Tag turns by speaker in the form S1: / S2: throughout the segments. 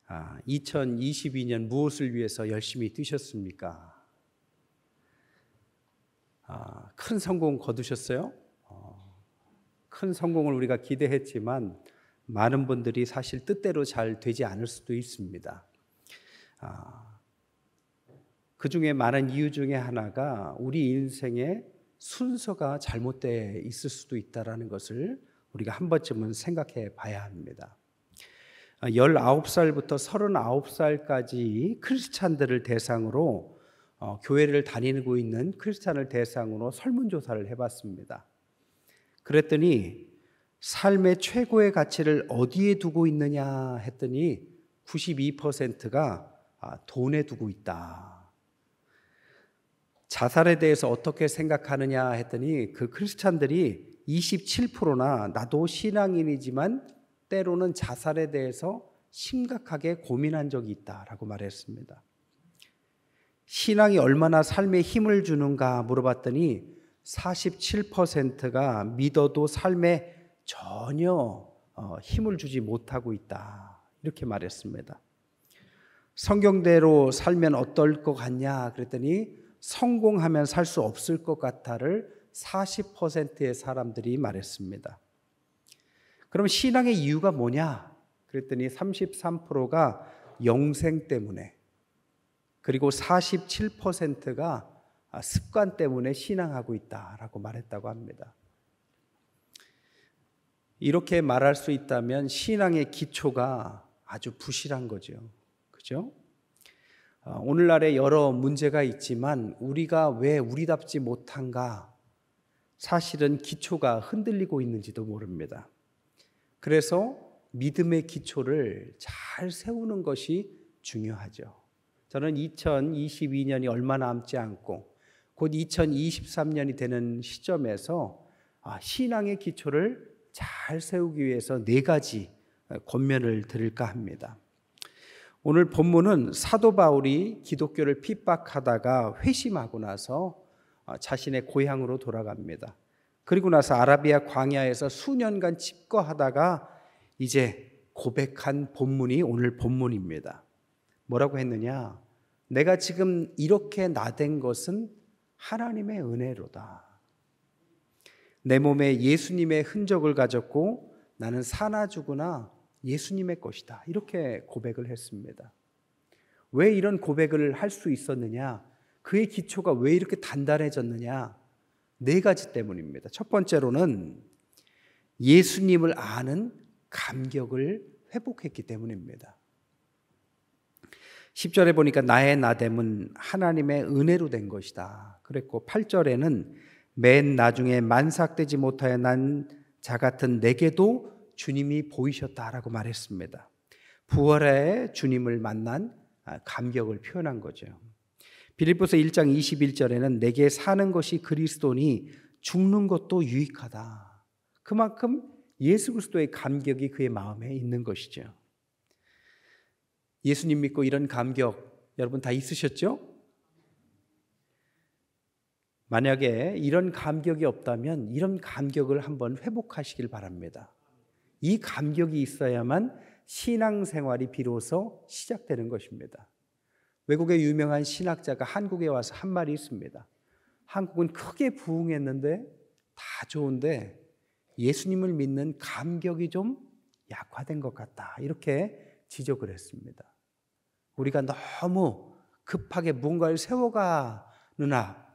S1: 2022년 무엇을 위해서 열심히 뛰셨습니까? 큰 성공 거두셨어요? 큰 성공을 우리가 기대했지만 많은 분들이 사실 뜻대로 잘 되지 않을 수도 있습니다. 그 중에 많은 이유 중에 하나가 우리 인생의 순서가 잘못되어 있을 수도 있다는 것을 우리가 한 번쯤은 생각해 봐야 합니다. 19살부터 39살까지 크리스찬들을 대상으로 교회를 다니고 있는 크리스찬을 대상으로 설문조사를 해봤습니다. 그랬더니 삶의 최고의 가치를 어디에 두고 있느냐 했더니 92%가 돈에 두고 있다. 자살에 대해서 어떻게 생각하느냐 했더니 그 크리스찬들이 27%나 나도 신앙인이지만 때로는 자살에 대해서 심각하게 고민한 적이 있다라고 말했습니다. 신앙이 얼마나 삶에 힘을 주는가 물어봤더니 47%가 믿어도 삶에 전혀 힘을 주지 못하고 있다 이렇게 말했습니다. 성경대로 살면 어떨 것 같냐 그랬더니 성공하면 살 수 없을 것 같다를 40%의 사람들이 말했습니다. 그럼 신앙의 이유가 뭐냐? 그랬더니 33%가 영생 때문에, 그리고 47%가 습관 때문에 신앙하고 있다라고 말했다고 합니다. 이렇게 말할 수 있다면 신앙의 기초가 아주 부실한 거죠. 그죠? 오늘날에 여러 문제가 있지만 우리가 왜 우리답지 못한가? 사실은 기초가 흔들리고 있는지도 모릅니다. 그래서 믿음의 기초를 잘 세우는 것이 중요하죠. 저는 2022년이 얼마 남지 않고 곧 2023년이 되는 시점에서 신앙의 기초를 잘 세우기 위해서 4가지 권면을 드릴까 합니다. 오늘 본문은 사도 바울이 기독교를 핍박하다가 회심하고 나서 자신의 고향으로 돌아갑니다. 그리고 나서 아라비아 광야에서 수년간 집거하다가 이제 고백한 본문이 오늘 본문입니다. 뭐라고 했느냐? 내가 지금 이렇게 나된 것은 하나님의 은혜로다. 내 몸에 예수님의 흔적을 가졌고 나는 사나 죽으나 예수님의 것이다. 이렇게 고백을 했습니다. 왜 이런 고백을 할 수 있었느냐? 그의 기초가 왜 이렇게 단단해졌느냐? 4가지 때문입니다. 첫 번째로는 예수님을 아는 감격을 회복했기 때문입니다. 10절에 보니까 나의 나됨은 하나님의 은혜로 된 것이다. 그랬고 8절에는 맨 나중에 만삭되지 못하여 난 자 같은 내게도 주님이 보이셨다라고 말했습니다. 부활의 주님을 만난 감격을 표현한 거죠. 빌립보서 1장 21절에는 내게 사는 것이 그리스도니 죽는 것도 유익하다. 그만큼 예수 그리스도의 감격이 그의 마음에 있는 것이죠. 예수님 믿고 이런 감격 여러분 다 있으셨죠? 만약에 이런 감격이 없다면 이런 감격을 한번 회복하시길 바랍니다. 이 감격이 있어야만 신앙생활이 비로소 시작되는 것입니다. 외국의 유명한 신학자가 한국에 와서 한 말이 있습니다. 한국은 크게 부흥했는데 다 좋은데 예수님을 믿는 감격이 좀 약화된 것 같다. 이렇게 지적을 했습니다. 우리가 너무 급하게 뭔가를 세워가느나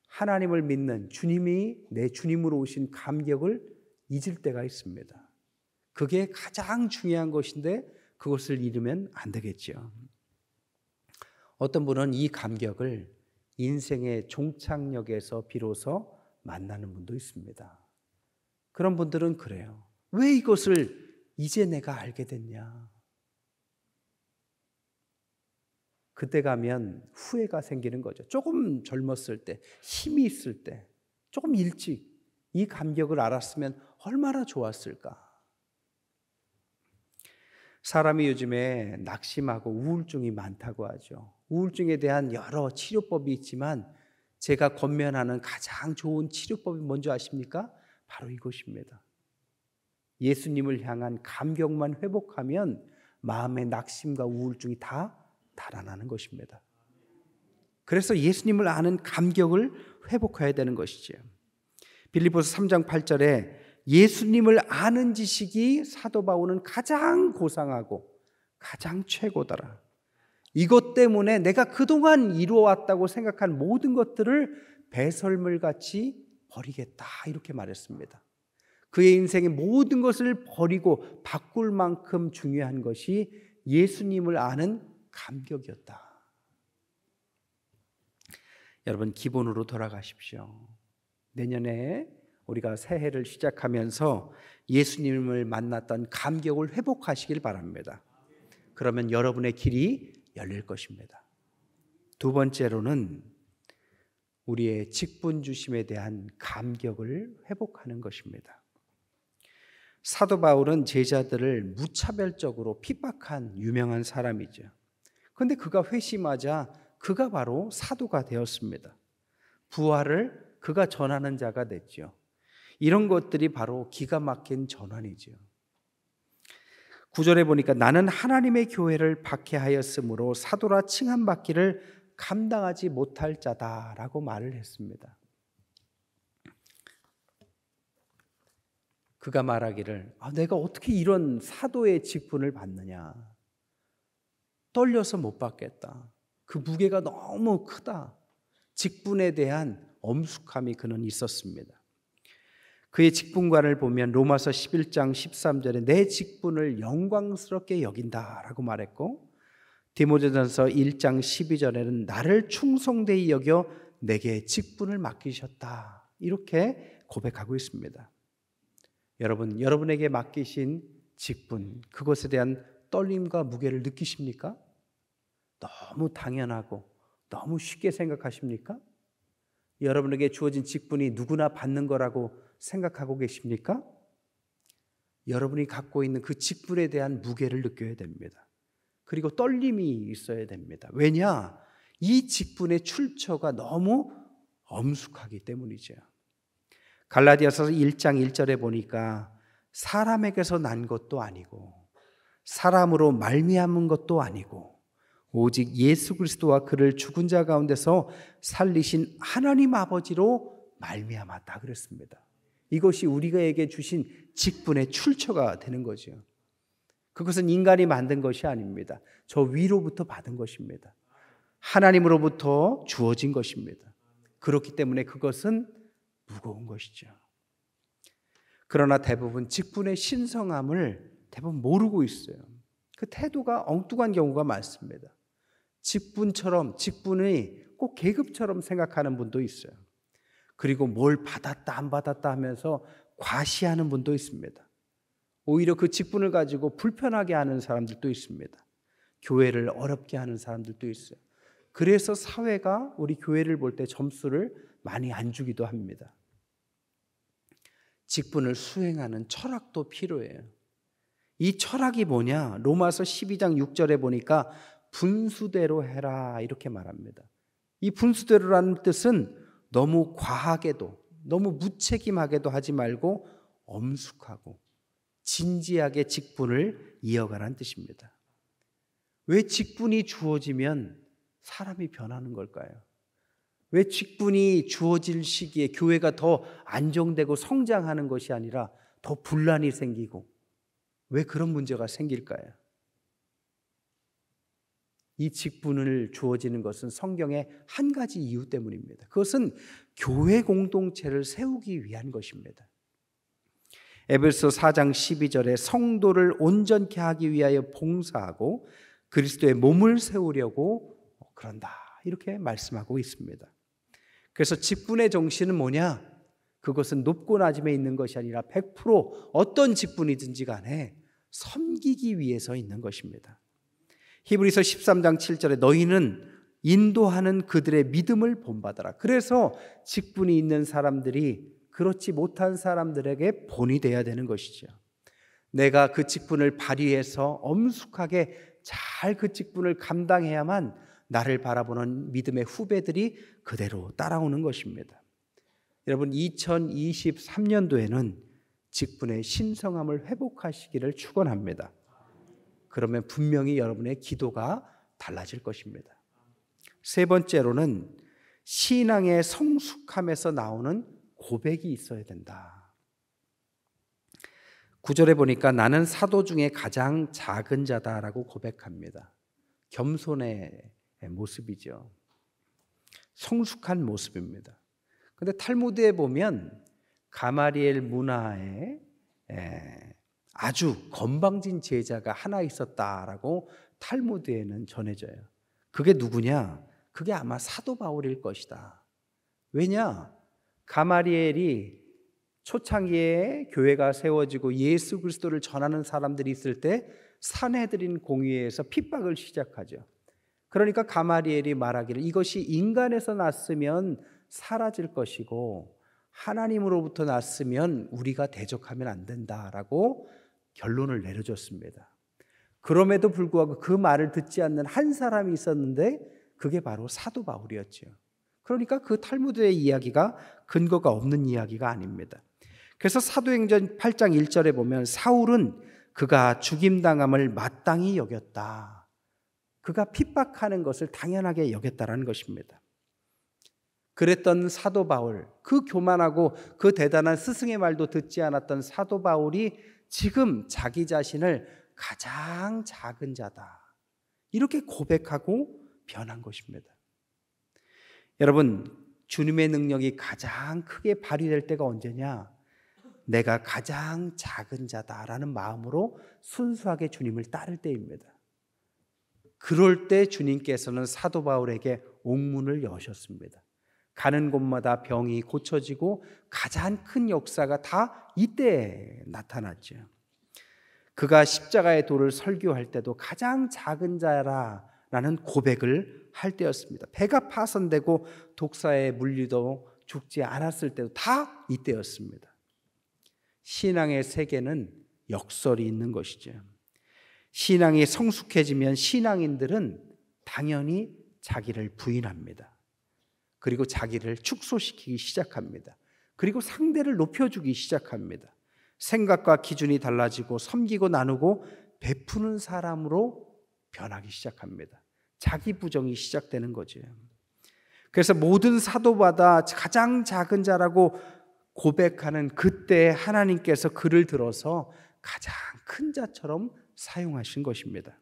S1: 하나님을 믿는 주님이 내 주님으로 오신 감격을 잊을 때가 있습니다. 그게 가장 중요한 것인데 그것을 잃으면 안 되겠죠. 어떤 분은 이 감격을 인생의 종착역에서 비로소 만나는 분도 있습니다. 그런 분들은 그래요. 왜 이것을 이제 내가 알게 됐냐? 그때 가면 후회가 생기는 거죠. 조금 젊었을 때, 힘이 있을 때, 조금 일찍 이 감격을 알았으면 얼마나 좋았을까? 사람이 요즘에 낙심하고 우울증이 많다고 하죠. 우울증에 대한 여러 치료법이 있지만 제가 권면하는 가장 좋은 치료법이 뭔지 아십니까? 바로 이것입니다. 예수님을 향한 감격만 회복하면 마음의 낙심과 우울증이 다 달아나는 것입니다. 그래서 예수님을 아는 감격을 회복해야 되는 것이죠. 빌립보서 3장 8절에 예수님을 아는 지식이 사도 바울은 가장 고상하고 가장 최고더라. 이것 때문에 내가 그동안 이루어왔다고 생각한 모든 것들을 배설물같이 버리겠다, 이렇게 말했습니다. 그의 인생의 모든 것을 버리고 바꿀 만큼 중요한 것이 예수님을 아는 감격이었다. 여러분, 기본으로 돌아가십시오. 내년에 우리가 새해를 시작하면서 예수님을 만났던 감격을 회복하시길 바랍니다. 그러면 여러분의 길이 열릴 것입니다. 두 번째로는 우리의 직분주심에 대한 감격을 회복하는 것입니다. 사도 바울은 제자들을 무차별적으로 핍박한 유명한 사람이죠. 그런데 그가 회심하자 그가 바로 사도가 되었습니다. 부활을 그가 전하는 자가 됐죠. 이런 것들이 바로 기가 막힌 전환이죠. 9절에 보니까 나는 하나님의 교회를 박해하였으므로 사도라 칭함받기를 감당하지 못할 자다라고 말을 했습니다. 그가 말하기를 내가 어떻게 이런 사도의 직분을 받느냐, 떨려서 못 받겠다. 그 무게가 너무 크다. 직분에 대한 엄숙함이 그는 있었습니다. 그의 직분관을 보면 로마서 11장 13절에 내 직분을 영광스럽게 여긴다라고 말했고, 디모데전서 1장 12절에는 나를 충성되이 여겨 내게 직분을 맡기셨다, 이렇게 고백하고 있습니다. 여러분, 여러분에게 맡기신 직분, 그것에 대한 떨림과 무게를 느끼십니까? 너무 당연하고 너무 쉽게 생각하십니까? 여러분에게 주어진 직분이 누구나 받는 거라고 생각하고 계십니까? 여러분이 갖고 있는 그 직분에 대한 무게를 느껴야 됩니다. 그리고 떨림이 있어야 됩니다. 왜냐? 이 직분의 출처가 너무 엄숙하기 때문이죠. 갈라디아서 1장 1절에 보니까 사람에게서 난 것도 아니고 사람으로 말미암은 것도 아니고 오직 예수 그리스도와 그를 죽은 자 가운데서 살리신 하나님 아버지로 말미암았다 그랬습니다. 이것이 우리에게 주신 직분의 출처가 되는 거죠. 그것은 인간이 만든 것이 아닙니다. 저 위로부터 받은 것입니다. 하나님으로부터 주어진 것입니다. 그렇기 때문에 그것은 무거운 것이죠. 그러나 대부분 직분의 신성함을 대부분 모르고 있어요. 그 태도가 엉뚱한 경우가 많습니다. 직분이 꼭 계급처럼 생각하는 분도 있어요. 그리고 뭘 받았다 안 받았다 하면서 과시하는 분도 있습니다. 오히려 그 직분을 가지고 불편하게 하는 사람들도 있습니다. 교회를 어렵게 하는 사람들도 있어요. 그래서 사회가 우리 교회를 볼 때 점수를 많이 안 주기도 합니다. 직분을 수행하는 철학도 필요해요. 이 철학이 뭐냐? 로마서 12장 6절에 보니까 분수대로 해라, 이렇게 말합니다. 이 분수대로라는 뜻은 너무 과하게도 너무 무책임하게도 하지 말고 엄숙하고 진지하게 직분을 이어가라는 뜻입니다. 왜 직분이 주어지면 사람이 변하는 걸까요? 왜 직분이 주어질 시기에 교회가 더 안정되고 성장하는 것이 아니라 더 분란이 생기고, 왜 그런 문제가 생길까요? 이 직분을 주어지는 것은 성경의 한 가지 이유 때문입니다. 그것은 교회 공동체를 세우기 위한 것입니다. 에베소 4장 12절에 성도를 온전케 하기 위하여 봉사하고 그리스도의 몸을 세우려고 그런다, 이렇게 말씀하고 있습니다. 그래서 직분의 정신은 뭐냐? 그것은 높고 낮음에 있는 것이 아니라 100% 어떤 직분이든지 간에 섬기기 위해서 있는 것입니다. 히브리서 13장 7절에 너희는 인도하는 그들의 믿음을 본받아라. 그래서 직분이 있는 사람들이 그렇지 못한 사람들에게 본이 되어야 되는 것이죠. 내가 그 직분을 발휘해서 엄숙하게 잘 그 직분을 감당해야만 나를 바라보는 믿음의 후배들이 그대로 따라오는 것입니다. 여러분, 2023년도에는 직분의 신성함을 회복하시기를 축원합니다. 그러면 분명히 여러분의 기도가 달라질 것입니다. 세 번째로는 신앙의 성숙함에서 나오는 고백이 있어야 된다. 9절에 보니까 나는 사도 중에 가장 작은 자다라고 고백합니다. 겸손의 모습이죠. 성숙한 모습입니다. 그런데 탈무드에 보면 가마리엘 문화에 아주 건방진 제자가 하나 있었다라고 탈무드에는 전해져요. 그게 누구냐? 그게 아마 사도 바울일 것이다. 왜냐? 가마리엘이 초창기에 교회가 세워지고 예수 그리스도를 전하는 사람들이 있을 때 산헤드린 공의회에서 핍박을 시작하죠. 그러니까 가마리엘이 말하기를 이것이 인간에서 났으면 사라질 것이고 하나님으로부터 났으면 우리가 대적하면 안 된다라고 결론을 내려줬습니다. 그럼에도 불구하고 그 말을 듣지 않는 한 사람이 있었는데 그게 바로 사도 바울이었죠. 그러니까 그 탈무드의 이야기가 근거가 없는 이야기가 아닙니다. 그래서 사도행전 8장 1절에 보면 사울은 그가 죽임당함을 마땅히 여겼다. 그가 핍박하는 것을 당연하게 여겼다라는 것입니다. 그랬던 사도 바울, 그 교만하고 그 대단한 스승의 말도 듣지 않았던 사도 바울이 지금 자기 자신을 가장 작은 자다. 이렇게 고백하고 변한 것입니다. 여러분, 주님의 능력이 가장 크게 발휘될 때가 언제냐? 내가 가장 작은 자다라는 마음으로 순수하게 주님을 따를 때입니다. 그럴 때 주님께서는 사도 바울에게 옥문을 여셨습니다. 가는 곳마다 병이 고쳐지고 가장 큰 역사가 다 이때 나타났죠. 그가 십자가의 도를 설교할 때도 가장 작은 자라는 고백을 할 때였습니다. 배가 파손되고 독사에 물리도 죽지 않았을 때도 다 이때였습니다. 신앙의 세계는 역설이 있는 것이죠. 신앙이 성숙해지면 신앙인들은 당연히 자기를 부인합니다. 그리고 자기를 축소시키기 시작합니다. 그리고 상대를 높여주기 시작합니다. 생각과 기준이 달라지고 섬기고 나누고 베푸는 사람으로 변하기 시작합니다. 자기 부정이 시작되는 거죠. 그래서 모든 사도마다 가장 작은 자라고 고백하는 그때 하나님께서 그를 들어서 가장 큰 자처럼 사용하신 것입니다.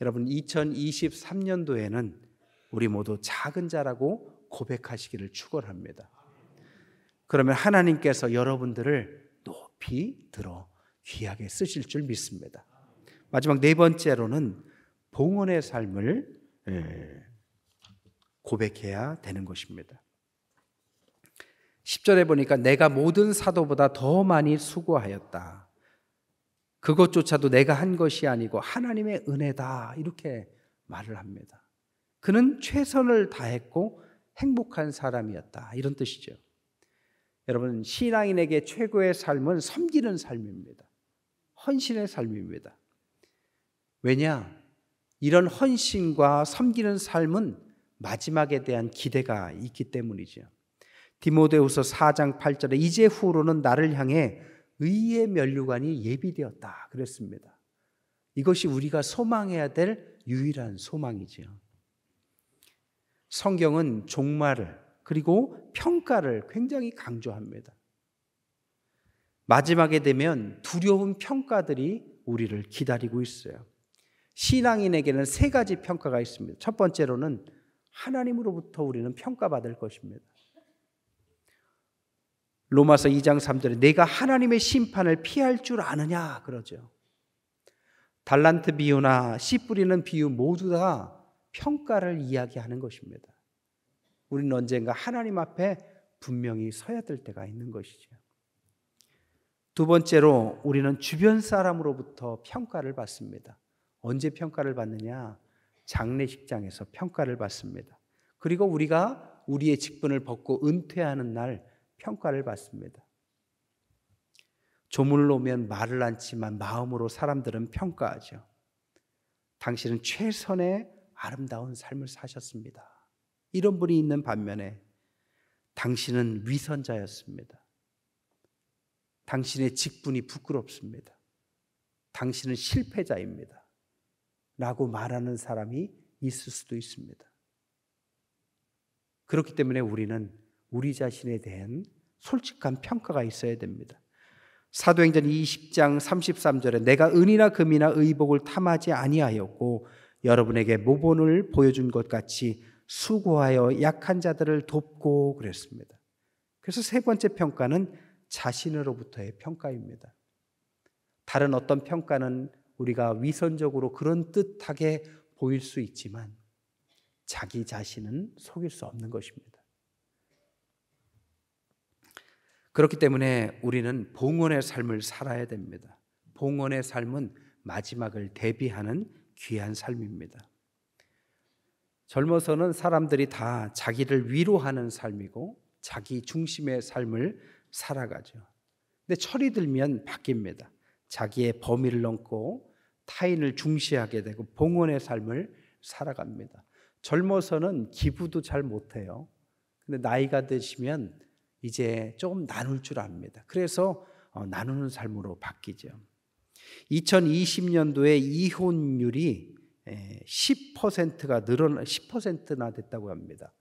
S1: 여러분, 2023년도에는 우리 모두 작은 자라고 고백하시기를 축원합니다. 그러면 하나님께서 여러분들을 높이 들어 귀하게 쓰실 줄 믿습니다. 마지막 네 번째로는 봉헌의 삶을 고백해야 되는 것입니다. 10절에 보니까 내가 모든 사도보다 더 많이 수고하였다. 그것조차도 내가 한 것이 아니고 하나님의 은혜다. 이렇게 말을 합니다. 그는 최선을 다했고 행복한 사람이었다. 이런 뜻이죠. 여러분, 신앙인에게 최고의 삶은 섬기는 삶입니다. 헌신의 삶입니다. 왜냐? 이런 헌신과 섬기는 삶은 마지막에 대한 기대가 있기 때문이죠. 디모데후서 4장 8절에 이제 후로는 나를 향해 의의 면류관이 예비되었다 그랬습니다. 이것이 우리가 소망해야 될 유일한 소망이지요. 성경은 종말을 그리고 평가를 굉장히 강조합니다. 마지막에 되면 두려운 평가들이 우리를 기다리고 있어요. 신앙인에게는 세 가지 평가가 있습니다. 첫 번째로는 하나님으로부터 우리는 평가받을 것입니다. 로마서 2장 3절에 내가 하나님의 심판을 피할 줄 아느냐 그러죠. 달란트 비유나 씨 뿌리는 비유 모두 다 평가를 이야기하는 것입니다. 우리는 언젠가 하나님 앞에 분명히 서야 될 때가 있는 것이죠. 두 번째로 우리는 주변 사람으로부터 평가를 받습니다. 언제 평가를 받느냐? 장례식장에서 평가를 받습니다. 그리고 우리가 우리의 직분을 벗고 은퇴하는 날 평가를 받습니다. 조문을 오면 말을 않지만 마음으로 사람들은 평가하죠. 당신은 최선의 아름다운 삶을 사셨습니다. 이런 분이 있는 반면에 당신은 위선자였습니다. 당신의 직분이 부끄럽습니다. 당신은 실패자입니다. 라고 말하는 사람이 있을 수도 있습니다. 그렇기 때문에 우리는 우리 자신에 대한 솔직한 평가가 있어야 됩니다. 사도행전 20장 33절에 내가 은이나 금이나 의복을 탐하지 아니하였고 여러분에게 모본을 보여준 것 같이 수고하여 약한 자들을 돕고 그랬습니다. 그래서 세 번째 평가는 자신으로부터의 평가입니다. 다른 어떤 평가는 우리가 위선적으로 그런 뜻하게 보일 수 있지만 자기 자신은 속일 수 없는 것입니다. 그렇기 때문에 우리는 봉헌의 삶을 살아야 됩니다. 봉헌의 삶은 마지막을 대비하는 귀한 삶입니다. 젊어서는 사람들이 다 자기를 위로하는 삶이고 자기 중심의 삶을 살아가죠. 근데 철이 들면 바뀝니다. 자기의 범위를 넘고 타인을 중시하게 되고 봉헌의 삶을 살아갑니다. 젊어서는 기부도 잘 못해요. 근데 나이가 드시면 이제 조금 나눌 줄 압니다. 그래서 나누는 삶으로 바뀌죠. 2020년도에 이혼율이 10%가 늘어나 10%나 됐다고 합니다.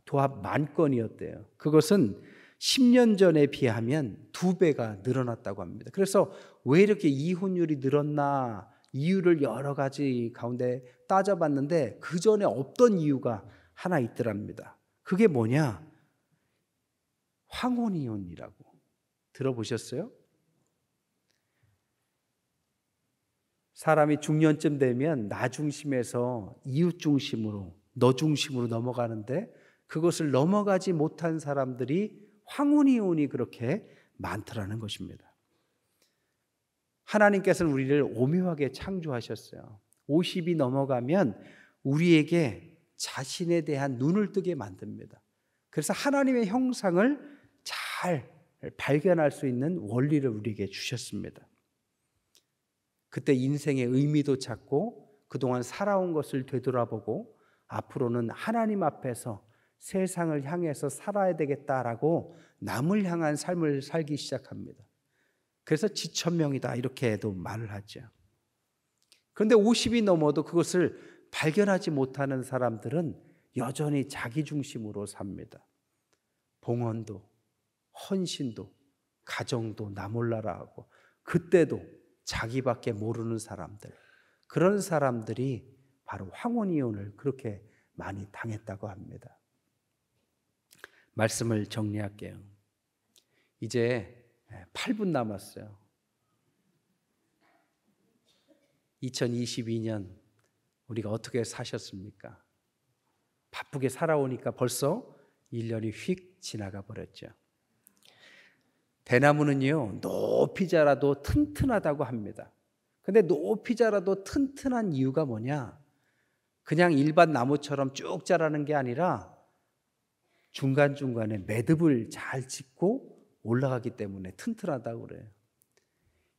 S1: 도합 10,000건이었대요. 그것은 10년 전에 비하면 2배가 늘어났다고 합니다. 그래서 왜 이렇게 이혼율이 늘었나 이유를 여러 가지 가운데 따져봤는데 그 전에 없던 이유가 하나 있더랍니다. 그게 뭐냐? 황혼이혼이라고 들어보셨어요? 사람이 중년쯤 되면 나 중심에서 이웃 중심으로 너 중심으로 넘어가는데 그것을 넘어가지 못한 사람들이 황혼이혼이 그렇게 많더라는 것입니다. 하나님께서는 우리를 오묘하게 창조하셨어요. 50이 넘어가면 우리에게 자신에 대한 눈을 뜨게 만듭니다. 그래서 하나님의 형상을 잘 발견할 수 있는 원리를 우리에게 주셨습니다. 그때 인생의 의미도 찾고 그동안 살아온 것을 되돌아보고 앞으로는 하나님 앞에서 세상을 향해서 살아야 되겠다라고 남을 향한 삶을 살기 시작합니다. 그래서 지천명이다 이렇게도 말을 하죠. 그런데 50이 넘어도 그것을 발견하지 못하는 사람들은 여전히 자기 중심으로 삽니다. 봉헌도 헌신도 가정도 나 몰라라 하고 그때도 자기밖에 모르는 사람들, 그런 사람들이 바로 황혼이혼을 그렇게 많이 당했다고 합니다. 말씀을 정리할게요. 이제 8분 남았어요. 2022년 우리가 어떻게 사셨습니까? 바쁘게 살아오니까 벌써 1년이 휙 지나가 버렸죠. 대나무는요, 높이 자라도 튼튼하다고 합니다. 근데 높이 자라도 튼튼한 이유가 뭐냐? 그냥 일반 나무처럼 쭉 자라는 게 아니라 중간중간에 매듭을 잘 짚고 올라가기 때문에 튼튼하다고 그래요.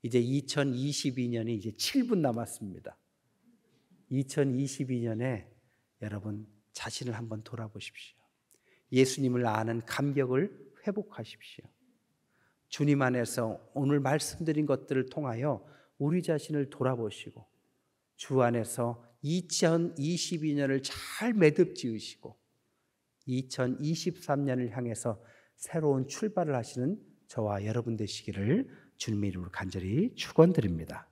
S1: 이제 2022년이 이제 7분 남았습니다. 2022년에 여러분 자신을 한번 돌아보십시오. 예수님을 아는 감격을 회복하십시오. 주님 안에서 오늘 말씀드린 것들을 통하여 우리 자신을 돌아보시고 주 안에서 2022년을 잘 매듭 지으시고 2023년을 향해서 새로운 출발을 하시는 저와 여러분 되시기를 주님의 이름으로 간절히 축원드립니다.